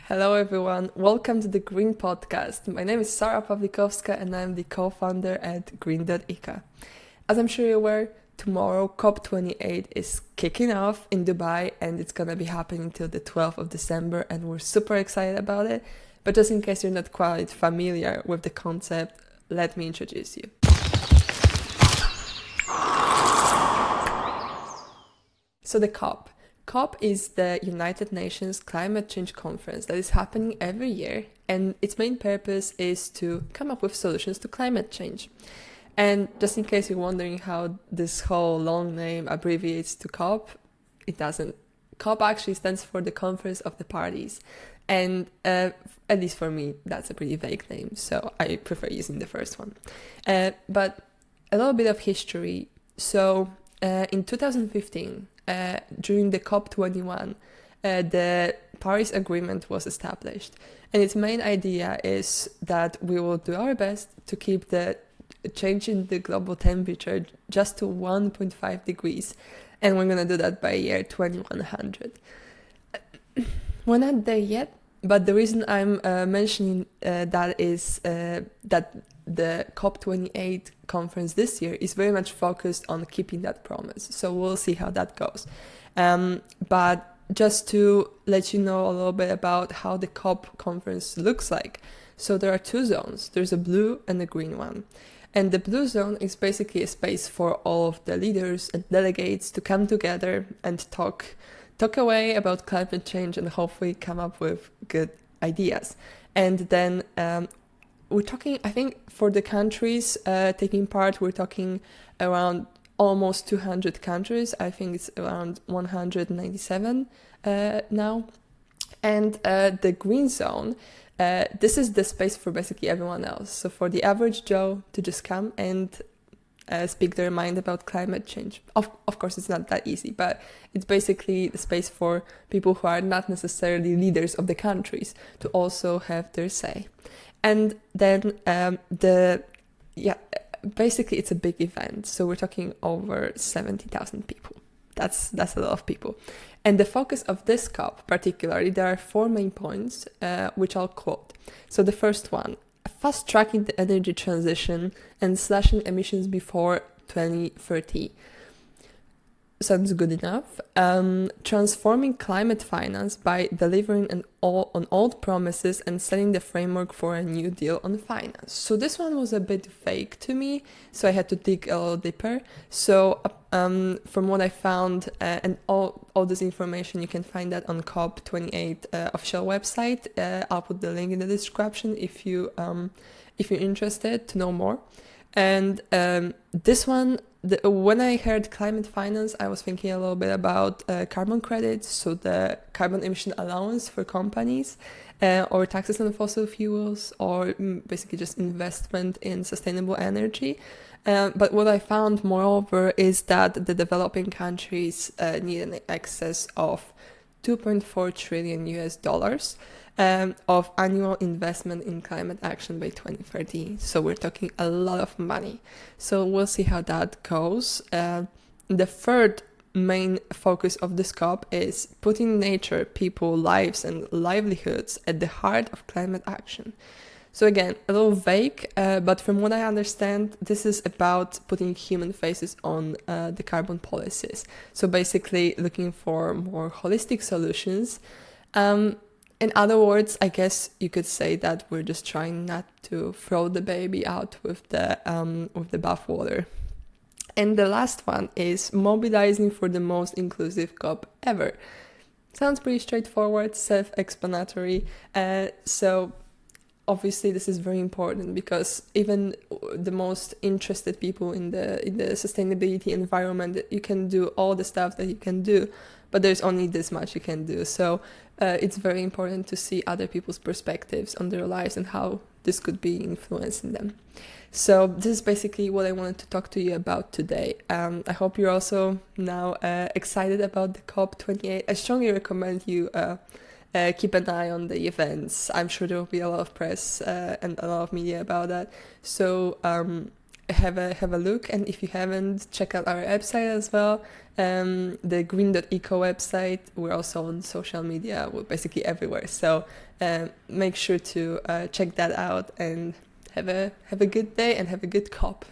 Hello everyone, welcome to the Grin podcast. My name is Sara Pawlikowska and I'm the co-founder at Grin.eco. As I'm sure you're aware, tomorrow COP28 is kicking off in Dubai and it's gonna be happening till the 12th of December and we're super excited about it. But just in case you're not quite familiar with the concept, let me introduce you. So the COP. COP is the United Nations Climate Change Conference that is happening every year, and its main purpose is to come up with solutions to climate change. And just in case you're wondering how this whole long name abbreviates to COP, it doesn't. COP actually stands for the Conference of the Parties, and at least for me, that's a pretty vague name, so I prefer using the first one. But a little bit of history. So in 2015, during the COP21, the Paris Agreement was established. And its main idea is that we will do our best to keep the change in the global temperature just to 1.5 degrees. And we're going to do that by year 2100. We're not there yet, but the reason I'm mentioning that is that the COP28 conference this year is very much focused on keeping that promise. So we'll see how that goes. But just to let you know a little bit about how the COP conference looks like. So there are two zones. There's a blue and a green one. And the blue zone is basically a space for all of the leaders and delegates to come together and talk away about climate change and hopefully come up with good ideas. And then we're talking, I think for the countries taking part, we're talking around almost 200 countries. I think it's around 197 now. And the green zone, this is the space for basically everyone else. So for the average Joe to just come and speak their mind about climate change. Of course, it's not that easy, but it's basically the space for people who are not necessarily leaders of the countries to also have their say. And then basically it's a big event. So we're talking over 70,000 people. That's a lot of people. And the focus of this COP particularly, there are four main points, which I'll quote. So the first one, fast-tracking the energy transition and slashing emissions before 2030. Sounds good enough. Transforming climate finance by delivering on old promises and setting the framework for a new deal on finance. So this one was a bit vague to me, so I had to dig a little deeper. So from what I found, and all this information, you can find that on COP28 official website. I'll put the link in the description if you're interested to know more. And this one, when I heard climate finance, I was thinking a little bit about carbon credits, so the carbon emission allowance for companies, or taxes on fossil fuels, or basically just investment in sustainable energy. But what I found, moreover, is that the developing countries need an excess of $2.4 trillion of annual investment in climate action by 2030. So we're talking a lot of money. So we'll see how that goes. The third main focus of this COP is putting nature, people, lives and livelihoods at the heart of climate action. So again, a little vague, but from what I understand, this is about putting human faces on the carbon policies. So basically looking for more holistic solutions. In other words, I guess you could say that we're just trying not to throw the baby out with the bathwater. And the last one is mobilizing for the most inclusive COP ever. Sounds pretty straightforward, self-explanatory. So obviously this is very important because even the most interested people in the sustainability environment, you can do all the stuff that you can do, but there's only this much you can do. So it's very important to see other people's perspectives on their lives and how this could be influencing them. So this is basically what I wanted to talk to you about today. I hope you're also now excited about the COP28. I strongly recommend you keep an eye on the events. I'm sure there will be a lot of press and a lot of media about that. So have a look, and if you haven't, check out our website as well, the Grin.eco website. We're also on social media, we're basically everywhere, so make sure to check that out, and have a good day and have a good COP.